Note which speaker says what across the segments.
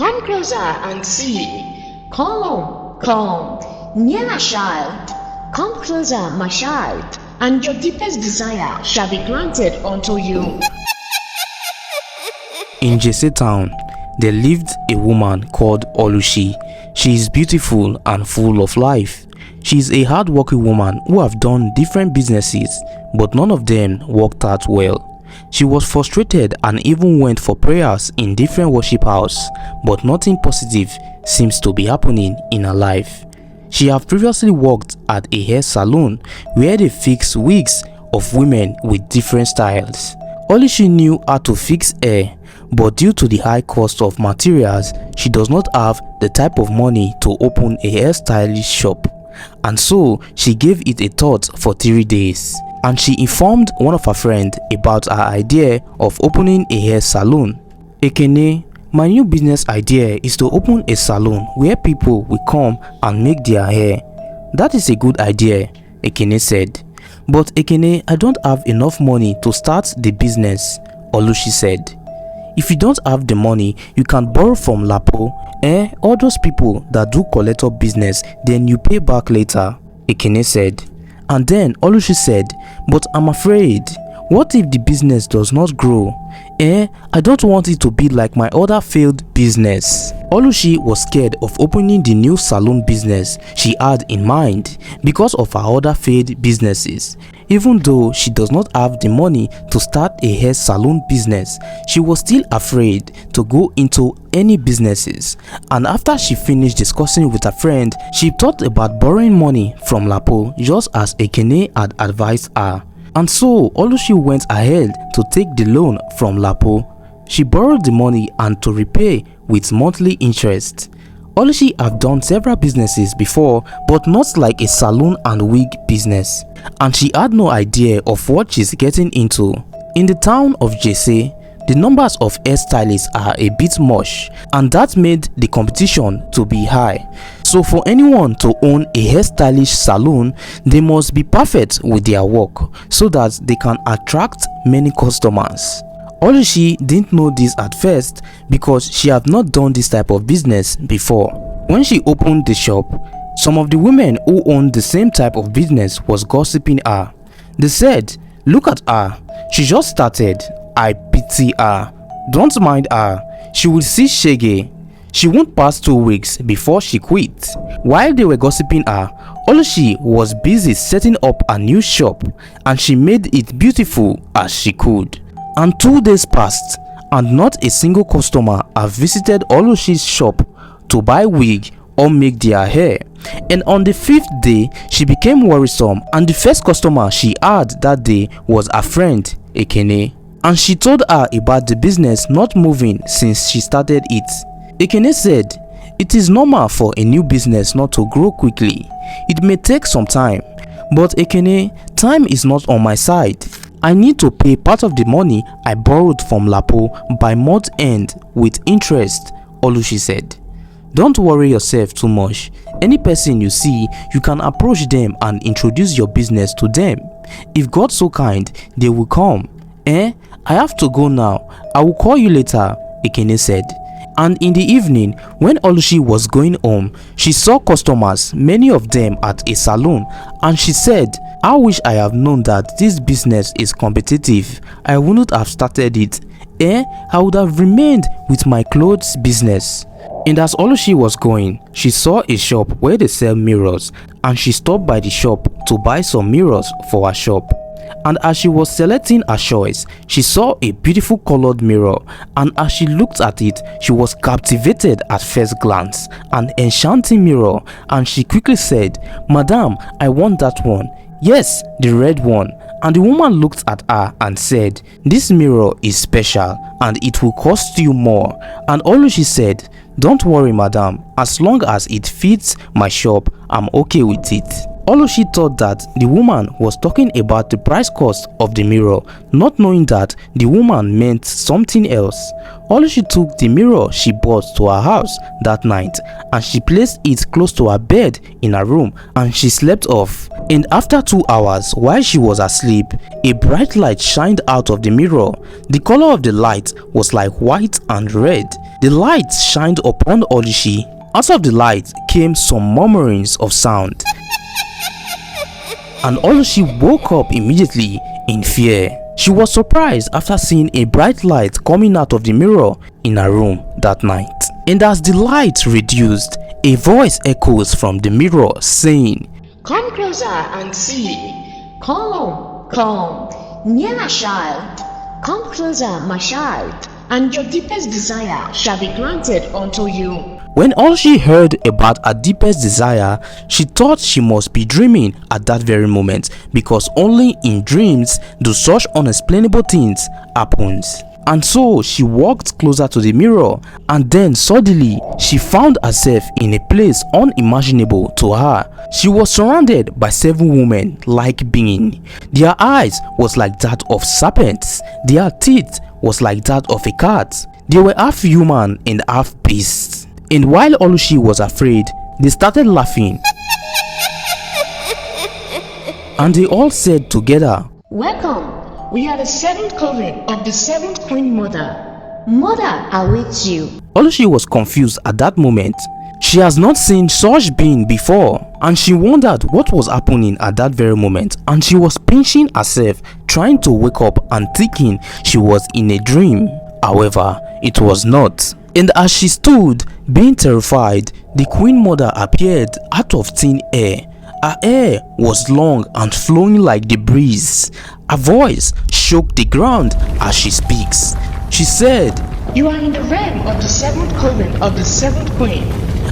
Speaker 1: Come closer and see. Come, near my child. Come closer, my child, and your deepest desire shall be granted unto you.
Speaker 2: In Jesse town, there lived a woman called Oluchi. She is beautiful and full of life. She is a hard-working woman who have done different businesses, but none of them worked out well. She was frustrated and even went for prayers in different worship houses, but nothing positive seems to be happening in her life. She have previously worked at a hair salon where they fix wigs of women with different styles. Oluchi knew how to fix hair, but due to the high cost of materials, she does not have the type of money to open a hairstylist shop. And so she gave it a thought for 3 days, and she informed one of her friends about her idea of opening a hair salon. Ekene, my new business idea is to open a salon where people will come and make their hair. That is a good idea, Ekene said. But Ekene, I don't have enough money to start the business, Oluchi said. If you don't have the money, you can borrow from Lapo, all those people that do collector business, then you pay back later, Ekene said. And then Oluchi said, but I'm afraid, what if the business does not grow? I don't want it to be like my other failed business. Oluchi was scared of opening the new salon business she had in mind because of her other failed businesses. Even though she does not have the money to start a hair salon business, she was still afraid to go into any businesses. And after she finished discussing with her friend, she thought about borrowing money from Lapo just as Ekene had advised her. And so Oluchi went ahead to take the loan from Lapo. She borrowed the money and to repay with monthly interest. Oluchi have done several businesses before, but not like a salon and wig business, and she had no idea of what she's getting into. In the town of Jesse, the numbers of hairstylists are a bit much, and that made the competition to be high. So for anyone to own a hairstylist salon, they must be perfect with their work so that they can attract many customers. Oluchi didn't know this at first because she had not done this type of business before. When she opened the shop, some of the women who owned the same type of business was gossiping her. They said, "Look at her, she just started. I pity her. Don't mind her. She will see shege. She won't pass 2 weeks before she quit." While they were gossiping her, Oluchi was busy setting up a new shop, and she made it beautiful as she could. And 2 days passed, and not a single customer have visited Oluchi's shop to buy wig or make their hair. And on the 5th day, she became worrisome, and the first customer she had that day was her friend Ekene. And she told her about the business not moving since she started it. Ekene said, "It is normal for a new business not to grow quickly. It may take some time. But Ekene, time is not on my side. I need to pay part of the money I borrowed from Lapo by month end with interest," Oluchi said. "Don't worry yourself too much. Any person you see, you can approach them and introduce your business to them. If God's so kind, they will come. I have to go now. I will call you later," Ekene said. And in the evening, when Oluchi was going home, she saw customers, many of them at a salon, and she said, "I wish I have known that this business is competitive. I wouldn't have started it. I would have remained with my clothes business." And as Oluchi was going, she saw a shop where they sell mirrors, and she stopped by the shop to buy some mirrors for her shop. And as she was selecting her choice, she saw a beautiful colored mirror, and as she looked at it, she was captivated at first glance. An enchanting mirror, and she quickly said, "Madam, I want that one. Yes, the red one." And the woman looked at her and said, "This mirror is special and it will cost you more." And Oluchi said, "Don't worry, madam, as long as it fits my shop, I'm okay with it." Oluchi thought that the woman was talking about the price cost of the mirror, not knowing that the woman meant something else. Oluchi took the mirror she bought to her house that night, and she placed it close to her bed in her room, and she slept off. And after 2 hours, while she was asleep, a bright light shined out of the mirror. The color of the light was like white and red. The light shined upon Oluchi. Out of the light came some murmurings of sound, and Oluchi woke up immediately in fear. She was surprised after seeing a bright light coming out of the mirror in her room that night. And as the light reduced, a voice echoes from the mirror saying,
Speaker 1: Come closer and see. Come, nearer, child. Come closer, my child, and your deepest desire shall be granted unto you.
Speaker 2: When Oluchi heard about her deepest desire, she thought she must be dreaming at that very moment, because only in dreams do such unexplainable things happen. And so she walked closer to the mirror, and then suddenly she found herself in a place unimaginable to her. She was surrounded by 7 women-like beings. Their eyes was like that of serpents. Their teeth was like that of a cat. They were half human and half beasts. And while Oluchi was afraid, they started laughing. And they all said together,
Speaker 1: Welcome, we are the 7th coven of the 7th Queen Mother. Mother awaits you.
Speaker 2: Oluchi was confused at that moment. She has not seen such being before, and she wondered what was happening at that very moment, and she was pinching herself, trying to wake up and thinking she was in a dream. However, it was not. And as she stood, being terrified, the Queen Mother appeared out of thin air. Her hair was long and flowing like the breeze. Her voice shook the ground as she speaks. She said,
Speaker 1: You are in the realm of the 7th coven of the 7th Queen.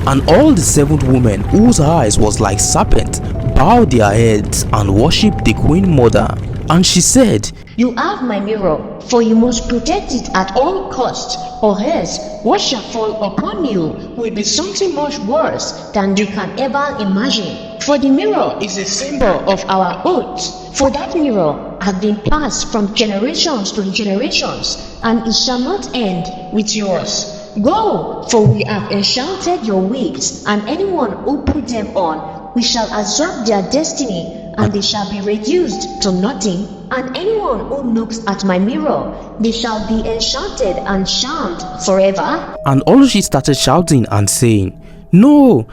Speaker 2: And all the 7 women, whose eyes was like serpent, bowed their heads and worshipped the Queen Mother. And she said,
Speaker 1: You have my mirror, for you must protect it at all costs, or else what shall fall upon you will be something much worse than you can ever imagine. For the mirror is a symbol of our oath. For that mirror has been passed from generations to generations, and it shall not end with yours. Go, for we have enchanted your wigs, and anyone who put them on, we shall absorb their destiny, and they shall be reduced to nothing. And anyone who looks at my mirror, they shall be enchanted and charmed forever.
Speaker 2: And Oluchi started shouting and saying, No,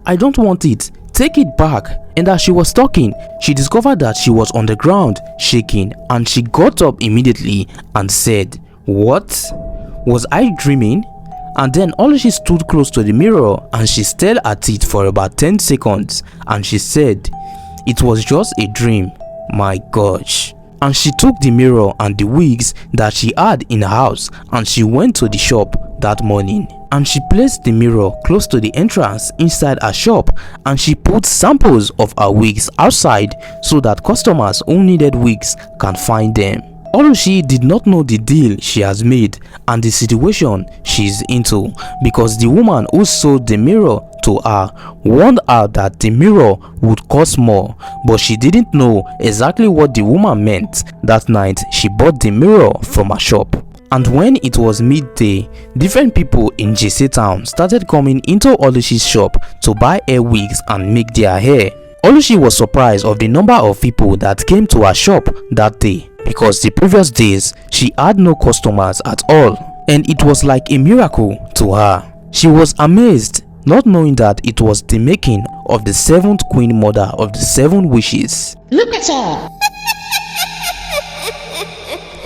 Speaker 2: I don't want it. Take it back. And as she was talking, she discovered that she was on the ground shaking, and she got up immediately and said, What? Was I dreaming? And then Oluchi stood close to the mirror and she stared at it for about 10 seconds, and she said, It was just a dream. My gosh. And she took the mirror and the wigs that she had in her house, and she went to the shop that morning. And she placed the mirror close to the entrance inside her shop, and she put samples of her wigs outside so that customers who needed wigs can find them. Oluchi did not know the deal she has made and the situation she is into, because the woman who sold the mirror to her warned her that the mirror would cost more, but she didn't know exactly what the woman meant. That night she bought the mirror from her shop. And when it was midday, different people in Jesse town started coming into Oluchi's shop to buy hair wigs and make their hair. Oluchi was surprised of the number of people that came to her shop that day, because the previous days she had no customers at all, and it was like a miracle to her. She was amazed, not knowing that it was the making of the 7th Queen Mother of the 7 wishes.
Speaker 1: Look at her.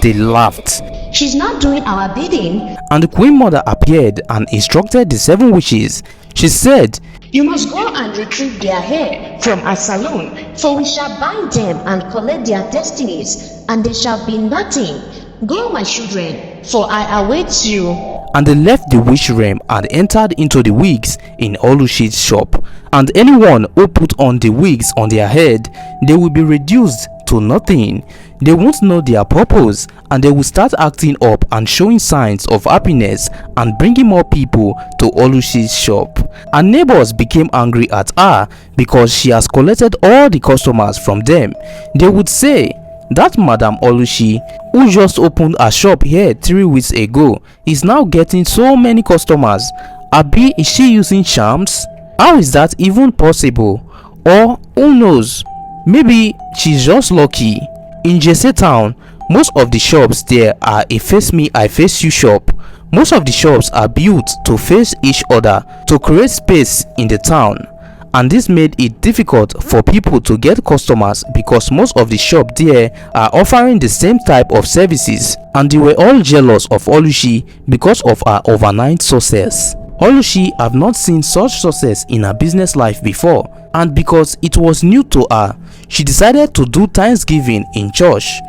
Speaker 2: They laughed.
Speaker 1: She's not doing our bidding.
Speaker 2: And the Queen Mother appeared and instructed the 7 wishes. She said,
Speaker 1: You must go and retrieve their hair from our salon, for we shall bind them and collect their destinies, and they shall be nothing. Go, my children, for I await you.
Speaker 2: And they left the witch realm and entered into the wigs in Oluchi's shop. And anyone who put on the wigs on their head, they will be reduced to nothing. They won't know their purpose, and they will start acting up and showing signs of happiness and bringing more people to Oluchi's shop. And neighbors became angry at her because she has collected all the customers from them. They would say, That Madam Oluchi, who just opened a shop here 3 weeks ago, is now getting so many customers. Abi, is she using charms? How is that even possible? Or who knows, maybe she's just lucky. In Jesse town, most of the shops there are a face me I face you shop, Most of the shops are built to face each other to create space in the town, and this made it difficult for people to get customers because most of the shops there are offering the same type of services, and they were all jealous of Oluchi because of her overnight success. Oluchi have not seen such success in her business life before, and because it was new to her, she decided to do Thanksgiving in church.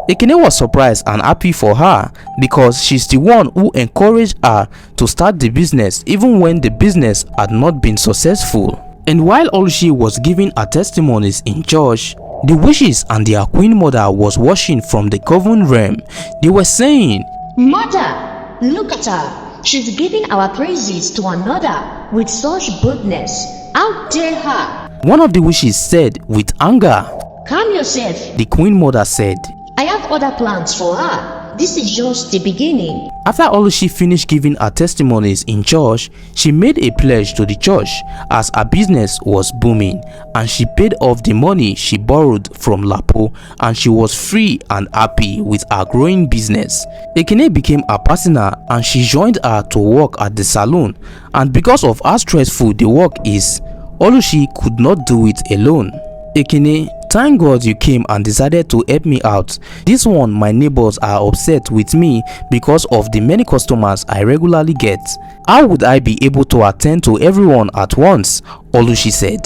Speaker 2: Ekene was surprised and happy for her because she's the one who encouraged her to start the business even when the business had not been successful. And while Oluchi was giving her testimonies in church, the witches and their queen mother was watching from the coven realm. They were saying,
Speaker 1: "Mother, look at her. She's giving our praises to another with such boldness. How dare her?"
Speaker 2: One of the witches said with anger.
Speaker 1: "Calm yourself."
Speaker 2: The queen mother said,
Speaker 1: "I have other plans for her. This is just the beginning."
Speaker 2: After Oluchi finished giving her testimonies in church, she made a pledge to the church as her business was booming, and she paid off the money she borrowed from Lapo, and she was free and happy with her growing business. Ekene became her partner and she joined her to work at the salon, and because of how stressful the work is, Oluchi could not do it alone. "Ekene, thank God you came and decided to help me out. This one, my neighbors are upset with me because of the many customers I regularly get. How would I be able to attend to everyone at once?" Oluchi said.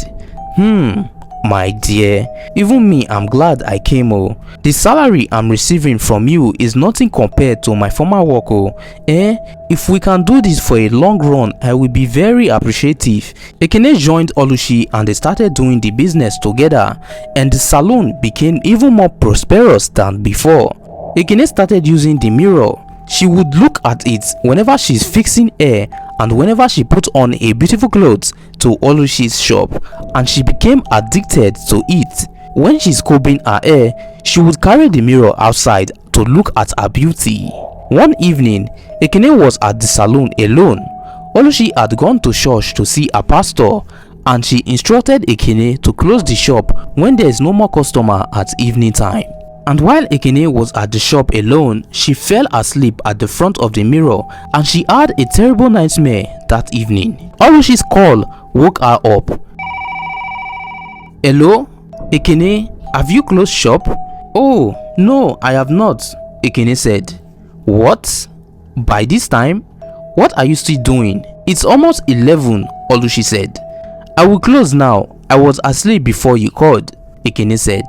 Speaker 2: My dear, even me, I'm glad I came. Oh, the salary I'm receiving from you is nothing compared to my former work. Oh, if we can do this for a long run, I will be very appreciative. Ekene joined Oluchi and they started doing the business together, and the salon became even more prosperous than before. Ekene started using the mirror. She would look at it whenever she's fixing hair and whenever she put on a beautiful clothes to Oluchi's shop, and she became addicted to it. When she's combing her hair, she would carry the mirror outside to look at her beauty. One evening, Ekene was at the salon alone. Oluchi had gone to church to see a pastor, and she instructed Ekene to close the shop when there is no more customer at evening time. And while Ekene was at the shop alone, she fell asleep at the front of the mirror, and she had a terrible nightmare that evening. Oluchi's call woke her up. "Hello, Ekene, have you closed shop?" "Oh, no, I have not," Ekene said. "What? By this time? What are you still doing? It's almost 11, Oluchi said. "I will close now. I was asleep before you called," Ekene said.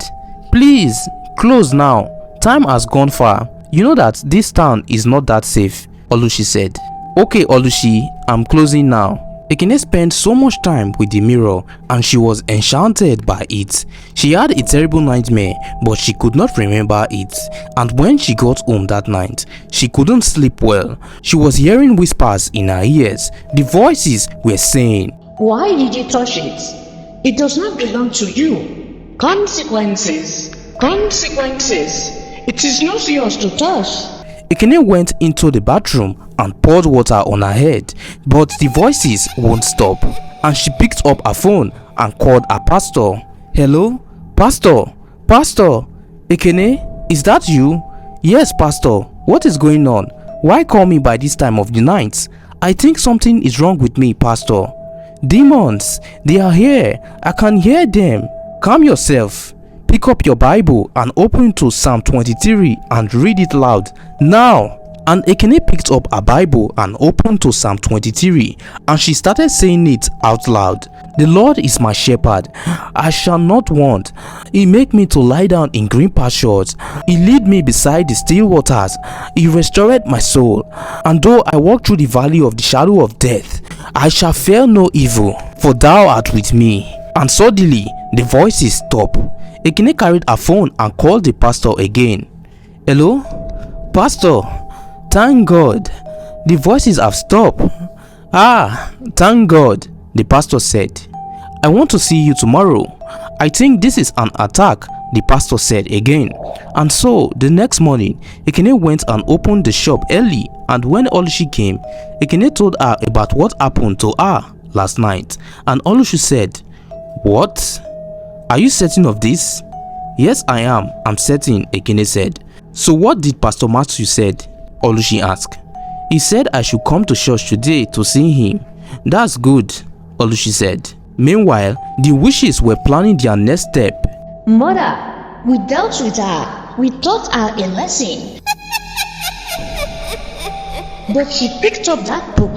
Speaker 2: "Please, close now. Time has gone far. You know that this town is not that safe," Oluchi said. "Okay, Oluchi, I'm closing now." Ekene spent so much time with the mirror and she was enchanted by it. She had a terrible nightmare, but she could not remember it, and when she got home that night, she couldn't sleep well. She was hearing whispers in her ears. The voices were saying,
Speaker 1: "Why did you touch it? It does not belong to you. Consequences. Consequences. It is not yours to touch."
Speaker 2: Ekene went into the bathroom and poured water on her head, but the voices won't stop, and she picked up her phone and called her pastor. "Hello, pastor, pastor, Ekene, is that you?" "Yes, pastor, what is going on? Why call me by this time of the night? I think something is wrong with me, pastor." "Demons, they are here. I can hear them." "Calm yourself. Pick up your Bible and open to Psalm 23 and read it loud now." And Ekene picked up her Bible and opened to Psalm 23, and she started saying it out loud. "The Lord is my shepherd, I shall not want. He make me to lie down in green pastures. He lead me beside the still waters. He restored my soul. And though I walk through the valley of the shadow of death, I shall fear no evil, for thou art with me." And suddenly the voices stopped. Ekene carried her phone and called the pastor again. "Hello, pastor, thank God, the voices have stopped." "Ah, thank God," the pastor said. "I want to see you tomorrow. I think this is an attack," the pastor said again. And so the next morning, Ekene went and opened the shop early, and when Oluchi came, Ekene told her about what happened to her last night, and Oluchi said, "What? Are you certain of this?" "Yes, I am. I'm certain," Ekene said. "So what did Pastor Matthew said?" Oluchi asked. He said I should come to church today to see him. That's good, Oluchi said. Meanwhile, the witches were planning their next step.
Speaker 1: Mother, we dealt with her. We taught her a lesson. But she picked up that book.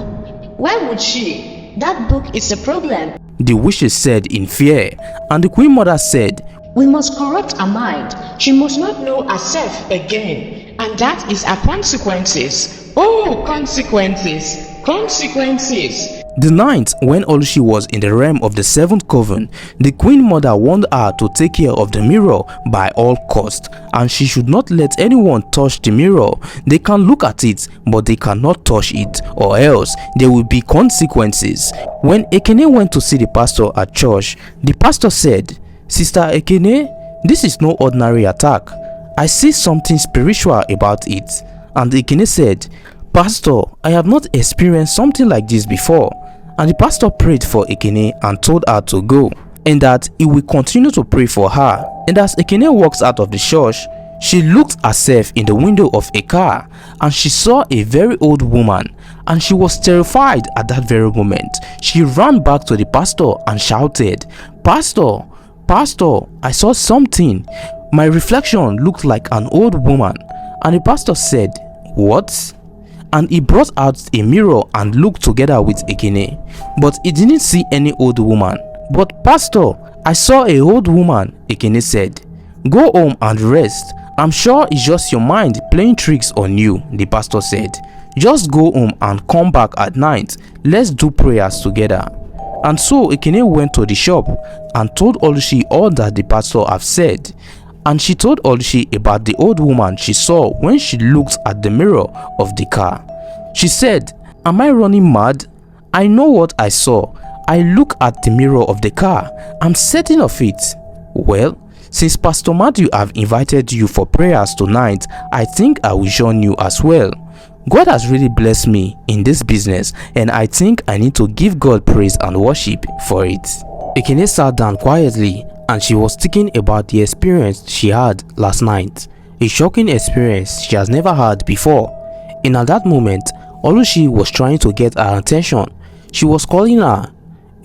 Speaker 1: Why would she? That book is a problem.
Speaker 2: The witches said in fear, and the queen mother said,
Speaker 1: We must correct her mind. She must not know herself again. And that is her consequences. Oh, consequences. Consequences.
Speaker 2: The night when Oluchi was in the realm of the seventh coven, the queen mother warned her to take care of the mirror by all costs, and she should not let anyone touch the mirror. They can look at it, but they cannot touch it, or else there will be consequences. When Ekene went to see the pastor at church, the pastor said, Sister Ekene, this is no ordinary attack. I see something spiritual about it. And Ekene said, Pastor, I have not experienced something like this before. And the pastor prayed for Ekene and told her to go, and that he will continue to pray for her. And as Ekene walks out of the church, she looked herself in the window of a car, and she saw a very old woman, and she was terrified at that very moment. She ran back to the pastor and shouted, Pastor, Pastor, I saw something. My reflection looked like an old woman. And the pastor said, What? And he brought out a mirror and looked together with Ekene, but he didn't see any old woman. But Pastor, I saw a old woman, Ekene said. Go home and rest. I'm sure it's just your mind playing tricks on you, the pastor said. Just go home and come back at night. Let's do prayers together. And so Ekene went to the shop and told Oluchi all that the pastor had said. And she told Oluchi about the old woman she saw when she looked at the mirror of the car. She said, Am I running mad? I know what I saw. I look at the mirror of the car. I'm certain of it. Well, since Pastor Matthew have invited you for prayers tonight, I think I will join you as well. God has really blessed me in this business, and I think I need to give God praise and worship for it. Ekene sat down quietly, and she was thinking about the experience she had last night. A shocking experience she has never had before. And at that moment, Oluchi was trying to get her attention. She was calling her,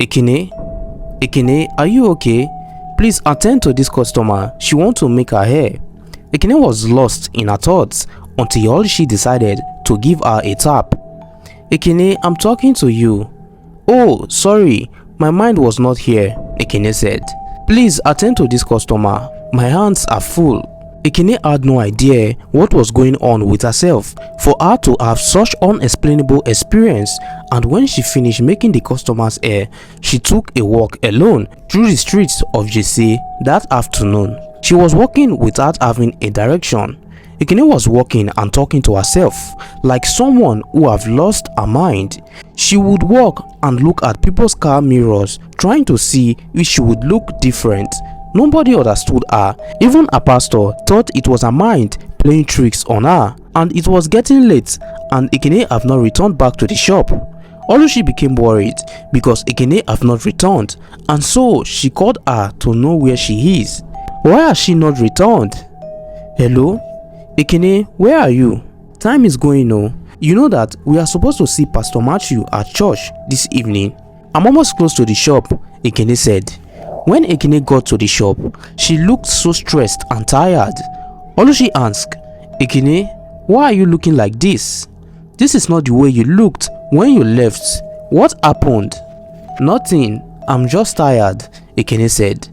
Speaker 2: Ekene, Ekene, are you okay? Please attend to this customer. She wants to make her hair. Ekene was lost in her thoughts until Oluchi decided to give her a tap. Ekene, I'm talking to you. Oh, sorry, my mind was not here, Ekene said. Please attend to this customer. My hands are full. Ekene had no idea what was going on with herself for her to have such unexplainable experience, and when she finished making the customer's hair, she took a walk alone through the streets of JC that afternoon. She was walking without having a direction. Ekene was walking and talking to herself like someone who have lost her mind. She would walk and look at people's car mirrors trying to see if she would look different. Nobody understood her. Even her pastor thought it was her mind playing tricks on her. And it was getting late and Ekene have not returned back to the shop. Oluchi became worried because Ekene have not returned, and so she called her to know where she is. Why has she not returned? Hello? Ekene, where are you? Time is going now. You know that we are supposed to see Pastor Matthew at church this evening. I'm almost close to the shop, Ekene said. When Ekene got to the shop, she looked so stressed and tired. Oluchi asked, Ekene, why are you looking like this? This is not the way you looked when you left. What happened? Nothing, I'm just tired, Ekene said.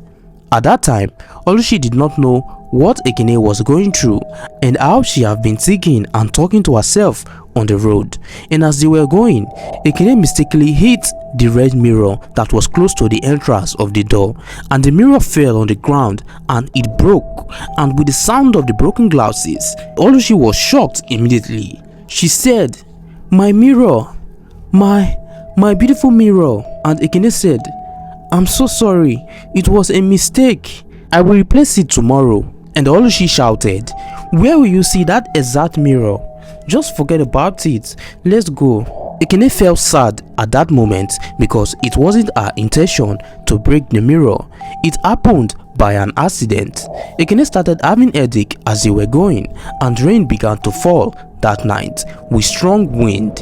Speaker 2: At that time, Oluchi did not know what Ekene was going through and how she had been thinking and talking to herself on the road. And as they were going, Ekene mistakenly hit the red mirror that was close to the entrance of the door, and the mirror fell on the ground and it broke. And with the sound of the broken glasses, Oluchi was shocked immediately. She said, My mirror, my beautiful mirror. And Ekene said, I'm so sorry, it was a mistake. I will replace it tomorrow. And Oluchi shouted, Where will you see that exact mirror? Just forget about it. Let's go. Ekene felt sad at that moment because it wasn't her intention to break the mirror. It happened by an accident. Ekene started having headache as they were going, and rain began to fall that night with strong wind.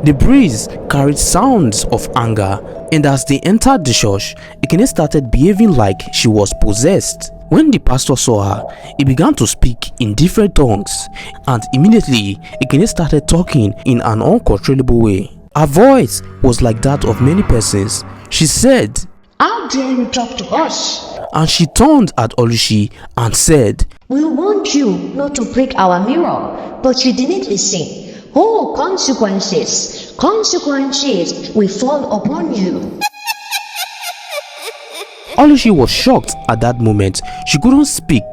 Speaker 2: The breeze carried sounds of anger, and as they entered the church, Ekene started behaving like she was possessed. When the pastor saw her, he began to speak in different tongues, and immediately Ekene started talking in an uncontrollable way. Her voice was like that of many persons. She said,
Speaker 1: "How dare you talk to us?"
Speaker 2: And she turned at Oluchi and said,
Speaker 1: "We warned you not to break our mirror, but you didn't listen. Oh, consequences! Consequences will fall upon you."
Speaker 2: Oluchi was shocked at that moment. She couldn't speak.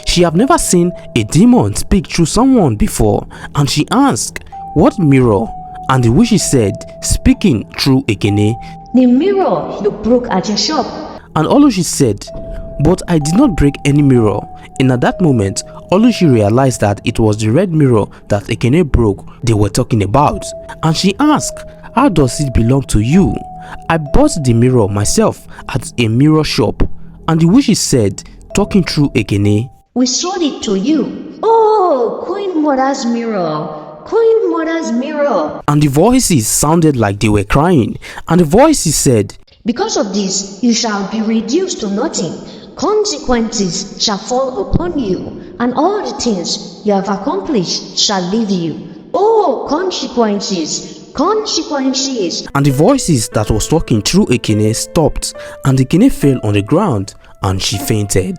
Speaker 2: She had never seen a demon speak through someone before, and she asked, "What mirror?" And the witch said, speaking through Ekene,
Speaker 1: "The mirror you broke at your shop."
Speaker 2: And Oluchi said, "But I did not break any mirror." And at that moment, Oluchi realized that it was the red mirror that Ekene broke they were talking about. And she asked, "How does it belong to you?" "I bought the mirror myself at a mirror shop." And the witch said, talking through Ekene,
Speaker 1: "We sold it to you." "Oh, Queen Mother's mirror! Queen Mother's mirror!"
Speaker 2: And the voices sounded like they were crying. And the voices said,
Speaker 1: "Because of this, you shall be reduced to nothing. Consequences shall fall upon you, and all the things you have accomplished shall leave you. Oh, consequences! Consequences!"
Speaker 2: And the voices that was talking through Ekene stopped, and Ekene fell on the ground and she fainted.